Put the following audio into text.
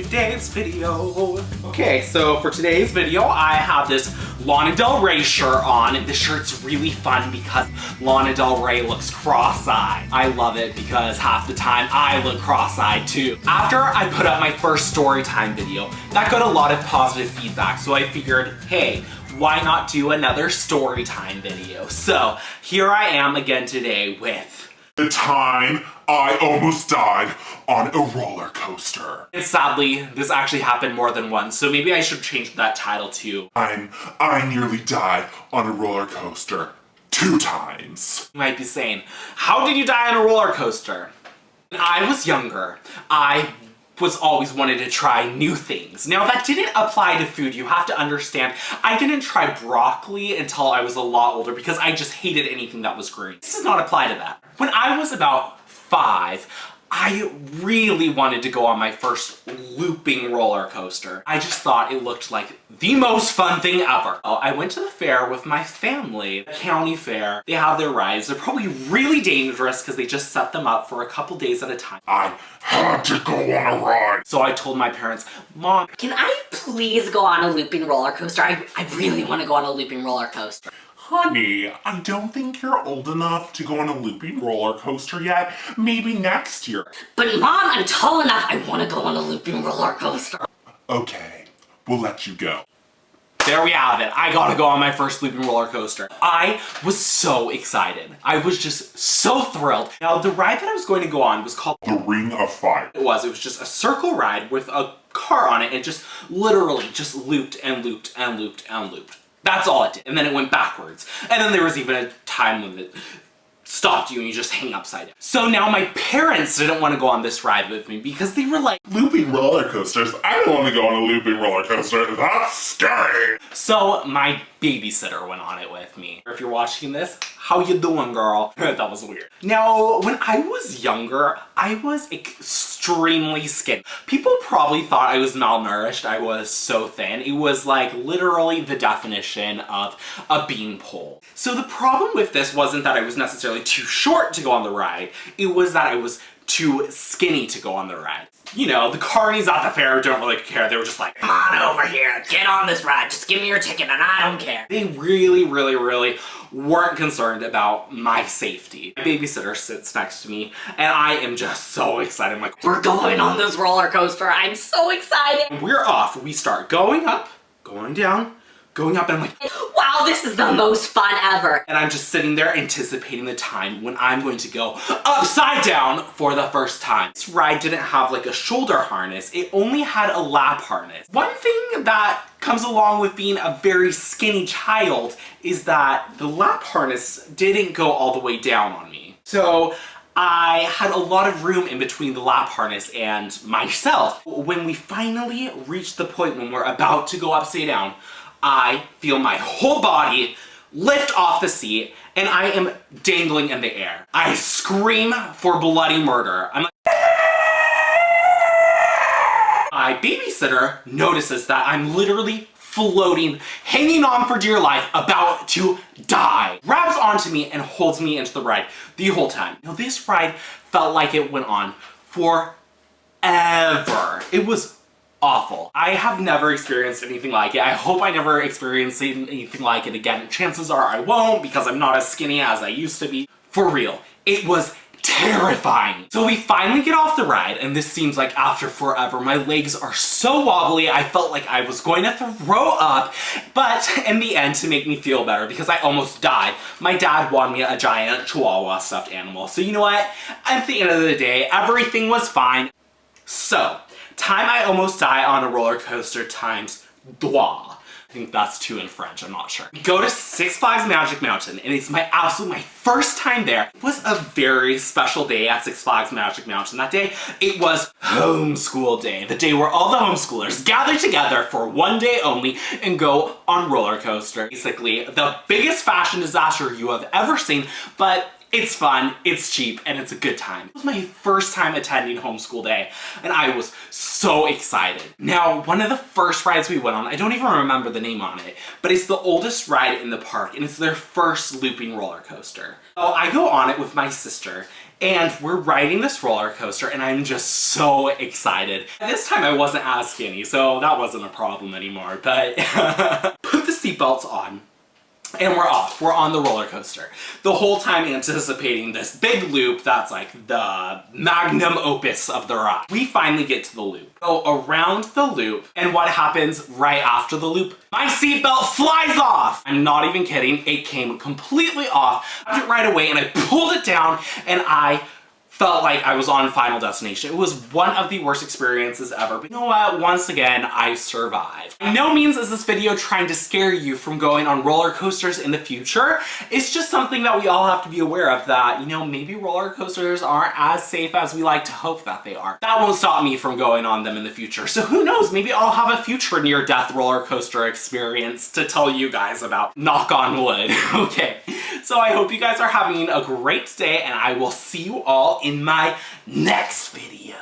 today's video. Okay, so for today's video, I have this Lana Del Rey shirt on, and this shirt's really fun because Lana Del Rey looks cross-eyed. I love it because half the time I look cross-eyed too. After I put up my first story time video, that got a lot of positive feedback, so I figured, hey, why not do another story time video? So here I am again today with the time I almost died on a roller coaster. And sadly, this actually happened more than once, so maybe I should change that title to I nearly died on a roller coaster 2 times. You might be saying, how did you die on a roller coaster? When I was younger, I was always wanted to try new things. Now that didn't apply to food, you have to understand. I didn't try broccoli until I was a lot older because I just hated anything that was green. This does not apply to that. When I was about 5, I really wanted to go on my first looping roller coaster. I just thought it looked like the most fun thing ever. I went to the fair with my family, the county fair. They have their rides. They're probably really dangerous because they just set them up for a couple days at a time. I had to go on a ride. So I told my parents, Mom, can I please go on a looping roller coaster? I really want to go on a looping roller coaster. Honey, I don't think you're old enough to go on a looping roller coaster yet. Maybe next year. But Mom, I'm tall enough. I want to go on a looping roller coaster. Okay, we'll let you go. there we have it. I got to go on my first looping roller coaster. I was so excited. I was just so thrilled. Now, the ride that I was going to go on was called The Ring of Fire. It was just a circle ride with a car on it, and just literally just looped and looped and looped and looped. That's all it did. And then it went backwards. And then there was even a time when it stopped you and you just hang upside down. So now my parents didn't want to go on this ride with me because they were like, looping roller coasters? I don't want to go on a looping roller coaster. That's scary. So my babysitter went on it with me. If you're watching this, how you doing, girl? That was weird. Now, when I was younger, I was extremely skinny. People probably thought I was malnourished. I was so thin. It was like literally the definition of a beanpole. So the problem with this wasn't that I was necessarily too short to go on the ride. It was that I was too skinny to go on the ride. You know, the carnies at the fair don't really care. They were just like, come on over here, get on this ride, just give me your ticket and I don't care. They really weren't concerned about my safety. My babysitter sits next to me and I am just so excited. I'm like, we're going on this roller coaster. I'm so excited. We're off. We start going up, going down, going up, and I'm like, wow, this is the most fun ever. And I'm just sitting there anticipating the time when I'm going to go upside down for the first time. This ride didn't have like a shoulder harness. It only had a lap harness. One thing that comes along with being a very skinny child is that the lap harness didn't go all the way down on me. So I had a lot of room in between the lap harness and myself. When we finally reached the point when we're about to go upside down, I feel my whole body lift off the seat and I am dangling in the air. I scream for bloody murder. I'm like, my babysitter notices that I'm literally floating, hanging on for dear life, about to die. Grabs onto me and holds me into the ride the whole time. Now this ride felt like it went on forever. It was awful. I have never experienced anything like it. I hope I never experience anything like it again. Chances are I won't because I'm not as skinny as I used to be. For real, it was terrifying. So we finally get off the ride, and this seems like after forever. My legs are so wobbly, I felt like I was going to throw up, but in the end, to make me feel better, because I almost died, my dad won me a giant Chihuahua stuffed animal. So you know what? At the end of the day, everything was fine. So, time I almost die on a roller coaster times trois. I think that's 2 in French, I'm not sure. Go to Six Flags Magic Mountain, and it's my first time there. It was a very special day at Six Flags Magic Mountain. That day, it was homeschool day. The day where all the homeschoolers gather together for one day only and go on roller coaster. Basically, the biggest fashion disaster you have ever seen, but it's fun, it's cheap, and it's a good time. It was my first time attending homeschool day, and I was so excited. Now, one of the first rides we went on, I don't even remember the name on it, but it's the oldest ride in the park, and it's their first looping roller coaster. So I go on it with my sister, And we're riding this roller coaster and I'm just so excited. This time I wasn't as skinny, so that wasn't a problem anymore, but put the seatbelts on. And we're off. We're on the roller coaster. The whole time anticipating this big loop that's like the magnum opus of the ride. We finally get to the loop. Go around the loop, and what happens right after the loop? My seatbelt flies off! I'm not even kidding. It came completely off. I did it right away and I pulled it down and I felt like I was on Final Destination. It was one of the worst experiences ever. But you know what? Once again, I survived. By no means is this video trying to scare you from going on roller coasters in the future. It's just something that we all have to be aware of, that, you know, maybe roller coasters aren't as safe as we like to hope that they are. That won't stop me from going on them in the future. So who knows? Maybe I'll have a future near-death roller coaster experience to tell you guys about. Knock on wood. Okay. So I hope you guys are having a great day, and I will see you all in my next video.